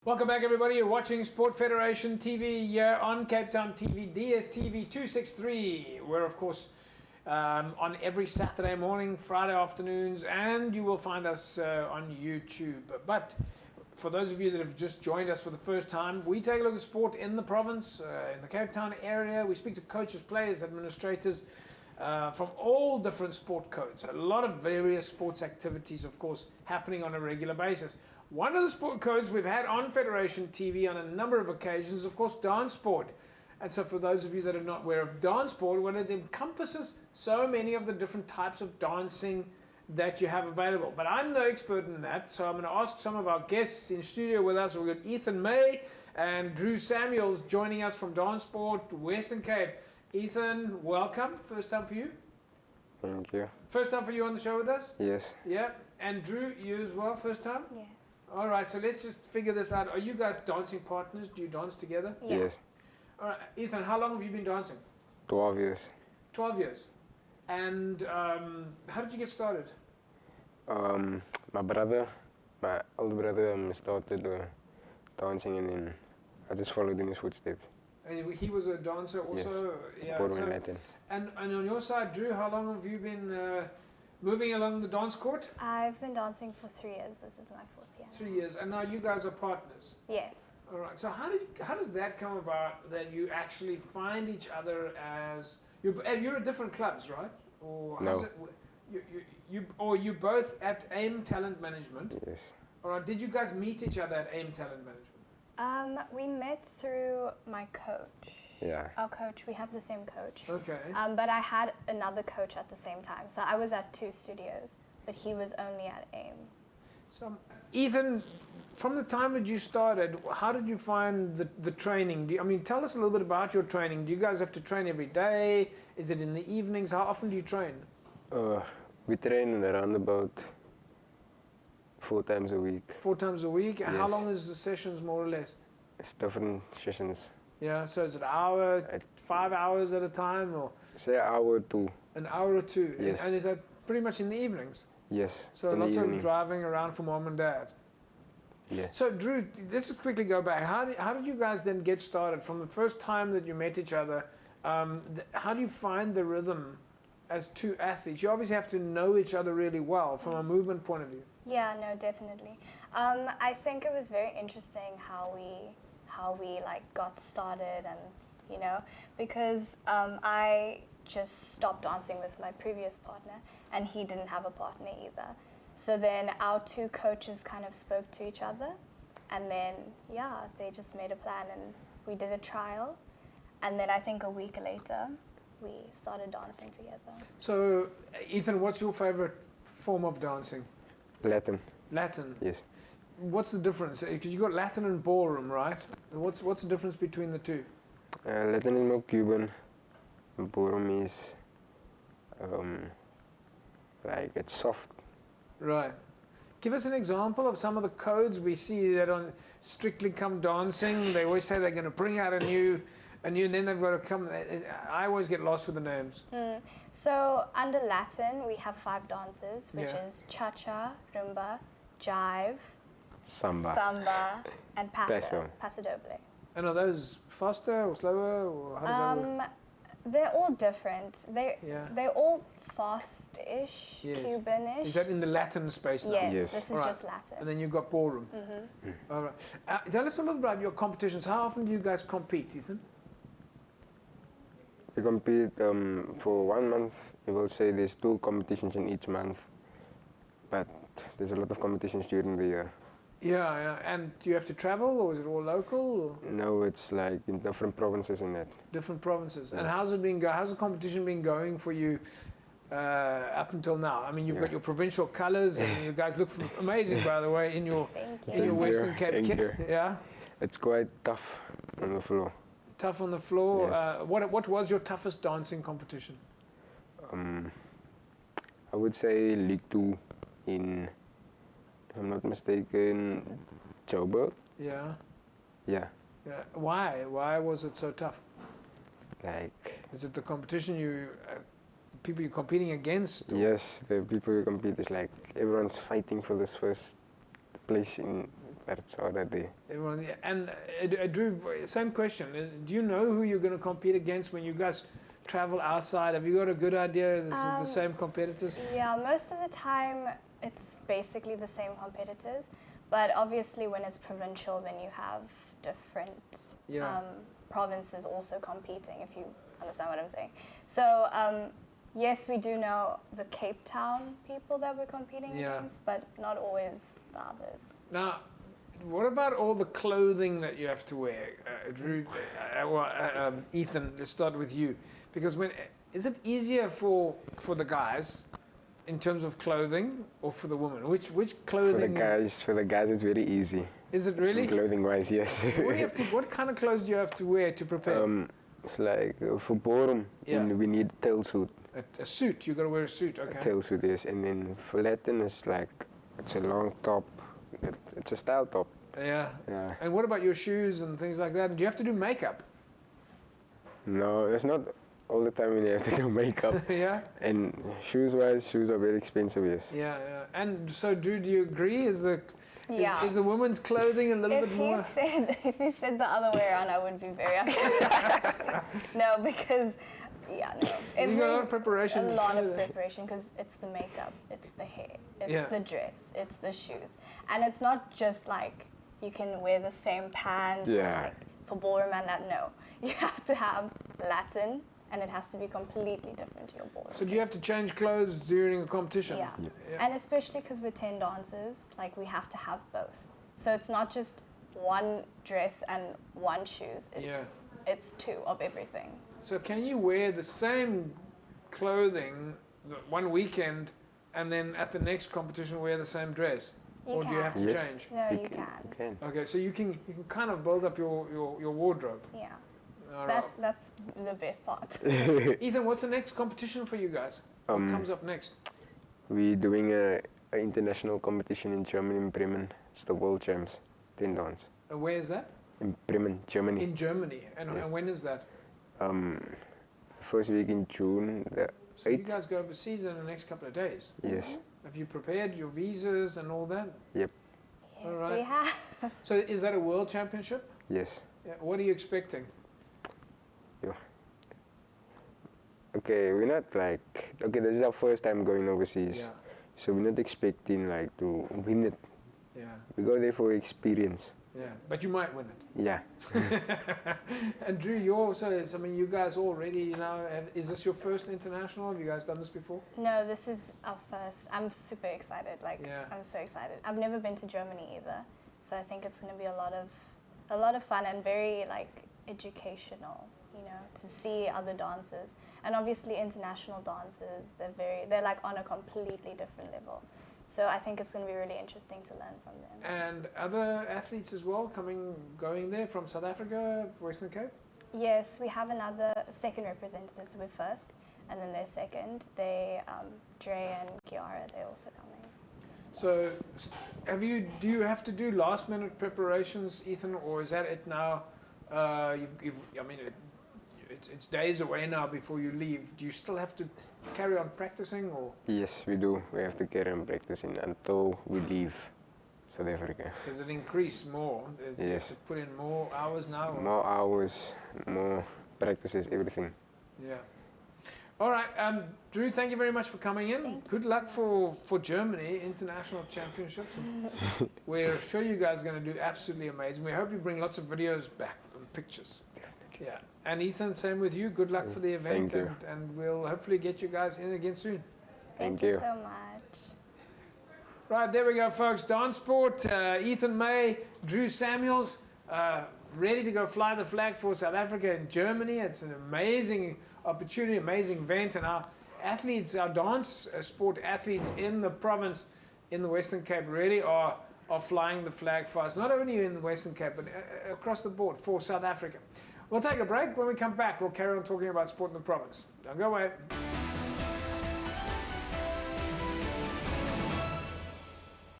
Welcome back, everybody. You're watching Sport Federation TV here on Cape Town TV, DStv 263. We're, of course, on every Saturday morning, Friday afternoons, and you will find us on YouTube. But for those of you that have just joined us for the first time, we take a look at sport in the province, in the Cape Town area. We speak to coaches, players, administrators from all different sport codes. A lot of various sports activities, of course, happening on a regular basis. One of the sport codes we've had on Federation TV on a number of occasions, of course, dance sport. And so for those of you that are not aware of dance sport, well, it encompasses so many of the different types of dancing that you have available. But I'm no expert in that, so I'm going to ask some of our guests in studio with us. We've got Ethan May and Drew Samuels joining us from Dance Sport Western Cape. Ethan, welcome. First time for you? Thank you. First time for you on the show with us? Yes. Yeah. And Drew, you as well, first time? Yes. All right, so let's just figure this out. Are you guys dancing partners? Do you dance together? Yeah. Yes. All right, Ethan, how long have you been dancing? 12 years. 12 years. And how did you get started? My older brother started dancing, and then I just followed in his footsteps. And he was a dancer also? Yes. Yeah. Born in Latin. And on your side, Drew, how long have you been moving along the dance court? I've been dancing for 3 years. This is my 4th year. 3 years. And now you guys are partners? Yes. All right. So how does that come about, that you actually find each other as... You're at different clubs, right? Or No. You both at AIM Talent Management? Yes. All right. Did you guys meet each other at AIM Talent Management? We met through my coach. Yeah. Our coach, we have the same coach. Okay. But I had another coach at the same time. So I was at 2 studios, but he was only at AIM. So, Ethan, from the time that you started, how did you find the training? Tell us a little bit about your training. Do you guys have to train every day? Is it in the evenings? How often do you train? We train around about 4 times a week. 4 times a week? And Yes. how long is the sessions, more or less? It's different sessions. Yeah, so is it an hour, 5 hours at a time, or Say an hour or 2. an hour or 2? Yes. And is that pretty much in the evenings? Yes. So in the lots of evening. driving around for mom and dad. Yes. So Drew, let's just quickly go back. How did you guys then get started from the first time that you met each other? How do you find the rhythm as 2 athletes? You obviously have to know each other really well from a movement point of view. Yeah, no, definitely. I think it was very interesting how we like got started, and because I just stopped dancing with my previous partner, and he didn't have a partner either. So then our 2 coaches kind of spoke to each other, and then they just made a plan, and we did a trial, and then I think a week later we started dancing together. So Ethan, what's your favorite form of dancing? Latin. Latin. Yes. What's the difference? Because you got Latin and ballroom, right? What's the difference between the 2? Latin is more Cuban. Ballroom is like it's soft. Right. Give us an example of some of the codes we see that on Strictly Come Dancing. They always say they're going to bring out a new, and then they've got to come. I always get lost with the names. So under Latin, we have 5 dances, which Yeah. is cha-cha, rumba, jive, Samba. samba, and paso doble. And are those faster or slower, or how does that work? They're all different. Yeah. They're all fast-ish, Yes. Cuban-ish. Is that in the Latin space now? Yes, Yes. this is All right. just Latin. And then you've got ballroom. All right. Tell us a little about your competitions. How often do you guys compete, Ethan? We compete for 1 month. You will say there's 2 competitions in each month, but there's a lot of competitions during the year. Yeah. And do you have to travel, or is it all local, or No, it's like in different provinces and that. different provinces? And Yes. how's the competition been going for you up until now? You've got your provincial colours, and you guys look amazing, by the way, in your Thank you. in your Thank Western you. Cape Thank kit. you. Yeah. It's quite tough on the floor. Tough on the floor. Yes. What was your toughest dancing competition? I would say League 2 in, if I'm not mistaken, Joburg. Yeah. Yeah, Yeah. Why was it so tough? like, Is it the competition the people you're competing against? Or? yes, the people who compete is like everyone's fighting for this first place in That's all that they. Everyone, yeah. And Drew, same question. Do you know who you're going to compete against when you guys travel outside? Have you got a good idea? This is the same competitors? Yeah, most of the time it's basically the same competitors. But obviously when it's provincial, then you have different provinces also competing, if you understand what I'm saying. So yes, we do know the Cape Town people that we're competing against, but not always the others. Now, what about all the clothing that you have to wear? Drew, Ethan, let's start with you. Because is it easier for the guys in terms of clothing or for the women? Which clothing? For the guys, it's very easy. Is it really? Clothing wise, yes. What kind of clothes do you have to wear to prepare? It's like for ballroom, we need tail suit. A suit, you got to wear a suit, okay. A tail suit, yes. And then for Latin, it's a long top. It's a style top. Yeah. Yeah. And what about your shoes and things like that? Do you have to do makeup? No, it's not all the time when you have to do makeup. Yeah. And shoes are very expensive, yes. Yeah. And so, Drew, do you agree? Is the women's clothing a little bit more? If you said the other way around, I would be very upset. No, because no. You got a lot of preparation. A lot of preparation, because it's the makeup, it's the hair, it's the dress, it's the shoes, and it's not just like you can wear the same pants for ballroom and that. No, you have to have Latin, and it has to be completely different to your ballroom. So do you have to change clothes during a competition? Yeah. And especially because we're 10 dancers, like we have to have both. So it's not just one dress and one shoes. It's two of everything. So can you wear the same clothing one weekend and then at the next competition wear the same dress? Or do you have to change? No, you can. Okay, so you can kind of build up your wardrobe. Yeah. Right. That's the best part. Ethan, what's the next competition for you guys? What comes up next? We're doing an international competition in Germany, in Bremen. It's the World Champs, 10 dance. Where is that? In Bremen, Germany. In Germany. And when is that? First week in June. So you guys go overseas in the next couple of days? Yes. Have you prepared your visas and all that? Yep. Yes, all right. we have. So is that a world championship? Yes. Yeah. What are you expecting? Okay, we're not this is our first time going overseas. Yeah. So we're not expecting to win it. Yeah. We go there for experience. Yeah, but you might win it. Yeah. And Drew, you guys already, is this your first international? Have you guys done this before? No, this is our first. I'm super excited. I'm so excited. I've never been to Germany either, so I think it's going to be a lot of fun and very educational. To see other dancers, and obviously international dancers. They're on a completely different level. So I think it's going to be really interesting to learn from them. And other athletes as well going there from South Africa, Western Cape? Yes, we have another second representatives. We're first, and then they're second. Dre and Kiara, they're also coming. So, do you have to do last minute preparations, Ethan, or is that it now? It's days away now before you leave. Do you still have to carry on practicing, or? Yes, we do. We have to carry on practicing until we leave South Africa. Does it increase more? Do you have to put in more hours now? Or? More hours, more practices, everything. Yeah. All right, Drew, thank you very much for coming in. Good luck for Germany International Championships. We're sure you guys are going to do absolutely amazing. We hope you bring lots of videos back and pictures. Yeah, and Ethan, same with you. Good luck for the event, and we'll hopefully get you guys in again soon. Thank you so much. Right, there we go, folks. Dance sport, Ethan May, Drew Samuels, ready to go fly the flag for South Africa and Germany. It's an amazing opportunity, amazing event, and our athletes, our dance sport athletes in the province, in the Western Cape, really are flying the flag for us, not only in the Western Cape, but across the board for South Africa. We'll take a break. When we come back, we'll carry on talking about sport in the province. Don't go away.